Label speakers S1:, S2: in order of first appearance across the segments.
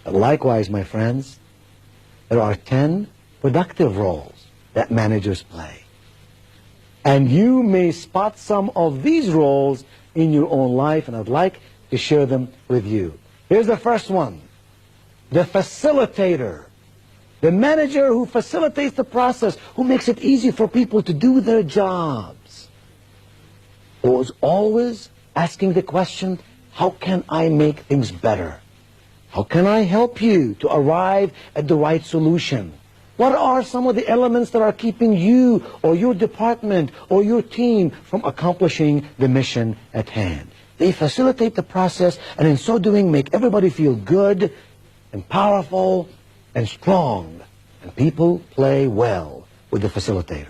S1: But likewise, my friends, there are 10 productive roles that managers play. And you may spot some of these roles in your own life, and I'd like to share them with you. Here's the first one, the facilitator. The manager who facilitates the process, who makes it easy for people to do their jobs. Who is always asking the question, how can I make things better? How can I help you to arrive at the right solution? What are some of the elements that are keeping you or your department or your team from accomplishing the mission at hand? They facilitate the process, and in so doing make everybody feel good and powerful and strong. And people play well with the facilitator.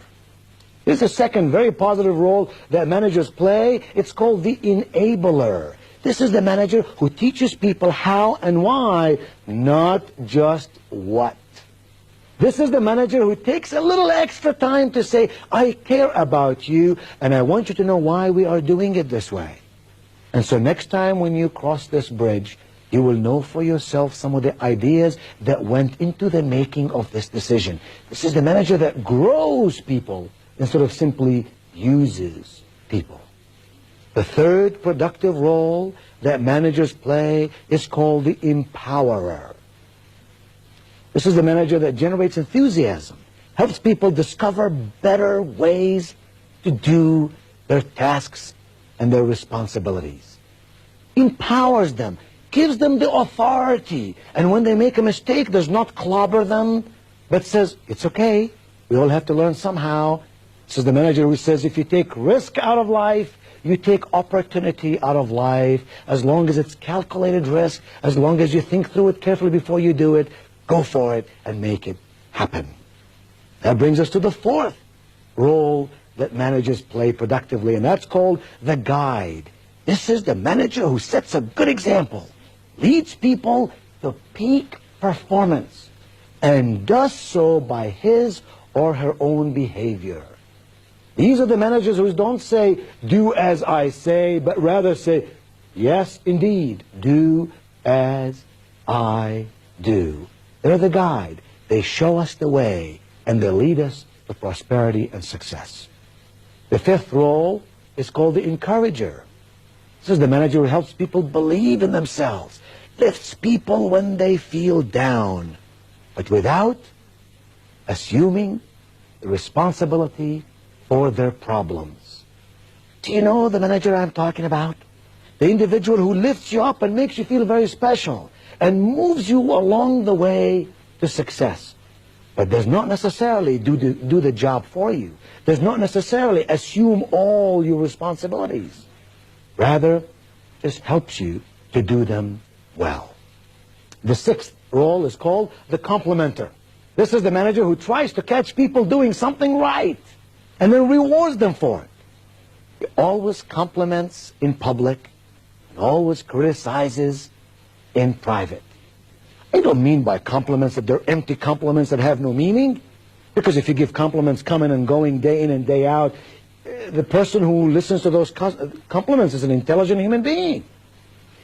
S1: Here's a second very positive role that managers play. It's called the enabler. This is the manager who teaches people how and why, not just what. This is the manager who takes a little extra time to say, I care about you, and I want you to know why we are doing it this way. And so next time when you cross this bridge, you will know for yourself some of the ideas that went into the making of this decision. This is the manager that grows people instead of simply uses people. The third productive role that managers play is called the empowerer. This is the manager that generates enthusiasm, helps people discover better ways to do their tasks and their responsibilities. Empowers them, gives them the authority, and when they make a mistake does not clobber them, but says, it's okay, we all have to learn somehow. This is the manager who says, if you take risk out of life, you take opportunity out of life. As long as it's calculated risk, as long as you think through it carefully before you do it, go for it and make it happen. That brings us to the fourth role that managers play productively, and that's called the guide. This is the manager who sets a good example, leads people to peak performance, and does so by his or her own behavior. These are the managers who don't say, do as I say, but rather say, yes, indeed, do as I do. They're the guide. They show us the way, and they lead us to prosperity and success. The fifth role is called the encourager. This is the manager who helps people believe in themselves, lifts people when they feel down, but without assuming the responsibility for their problems. Do you know the manager I'm talking about? The individual who lifts you up and makes you feel very special and moves you along the way to success, but does not necessarily do the job for you, does not necessarily assume all your responsibilities, rather just helps you to do them well. The sixth role is called the complimenter. This is the manager who tries to catch people doing something right and then rewards them for it. He always compliments in public and always criticizes in private. I don't mean by compliments that they're empty compliments that have no meaning, because if you give compliments coming and going day in and day out, the person who listens to those compliments is an intelligent human being.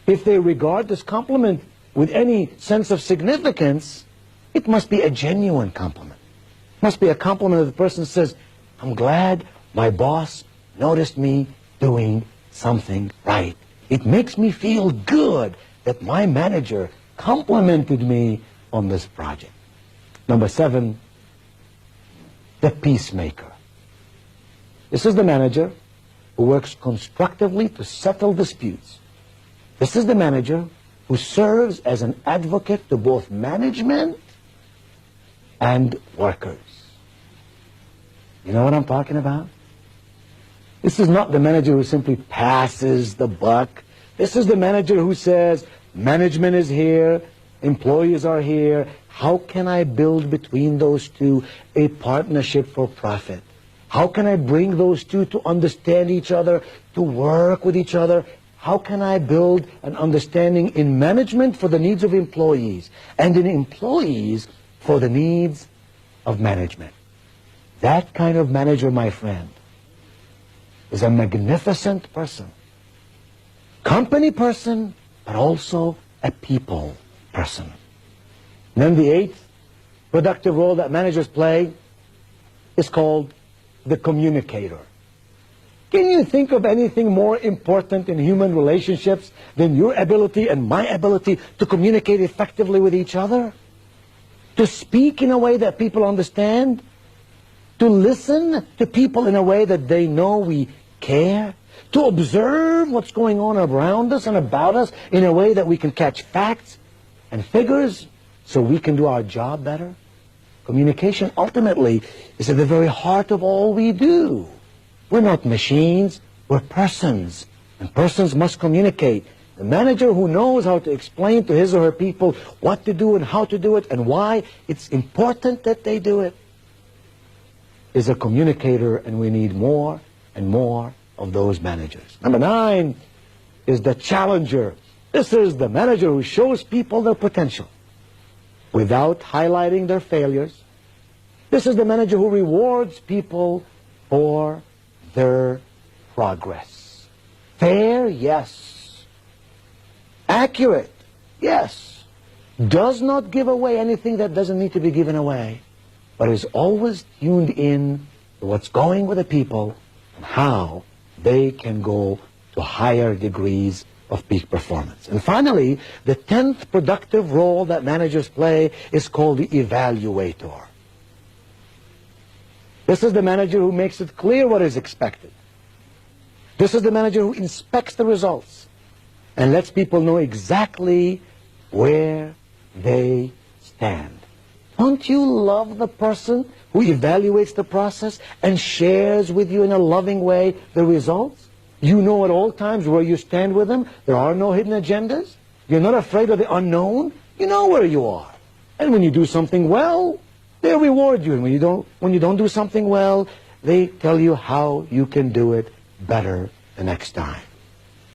S1: If they regard this compliment with any sense of significance, it must be a genuine compliment. It must be a compliment that the person says, I'm glad my boss noticed me doing something right. It makes me feel good that my manager complimented me on this project. Number 7, the peacemaker. This is the manager who works constructively to settle disputes. This is the manager who serves as an advocate to both management and workers. You know what I'm talking about? This is not the manager who simply passes the buck. This is the manager who says, management is here, employees are here, how can I build between those two a partnership for profit? How can I bring those two to understand each other, to work with each other? How can I build an understanding in management for the needs of employees and in employees for the needs of management? That kind of manager, my friend, is a magnificent person. Company person, but also a people person. And then the eighth productive role that managers play is called the communicator. Can you think of anything more important in human relationships than your ability and my ability to communicate effectively with each other? To speak in a way that people understand? To listen to people in a way that they know we care? To observe what's going on around us and about us in a way that we can catch facts and figures so we can do our job better? Communication ultimately is at the very heart of all we do. We're not machines, we're persons, and persons must communicate. The manager who knows how to explain to his or her people what to do and how to do it and why it's important that they do it is a communicator, and we need more and more of those managers. Number 9 is the challenger. This is the manager who shows people their potential without highlighting their failures. This is the manager who rewards people for their progress. Fair? Yes. Accurate? Yes. Does not give away anything that doesn't need to be given away, but is always tuned in to what's going with the people and how they can go to higher degrees of peak performance. And finally, the 10th productive role that managers play is called the evaluator. This is the manager who makes it clear what is expected. This is the manager who inspects the results and lets people know exactly where they stand. Don't you love the person who evaluates the process and shares with you in a loving way the results? You know at all times where you stand with them. There are no hidden agendas. You're not afraid of the unknown. You know where you are. And when you do something well, they reward you. And when you don't do something well, they tell you how you can do it better the next time.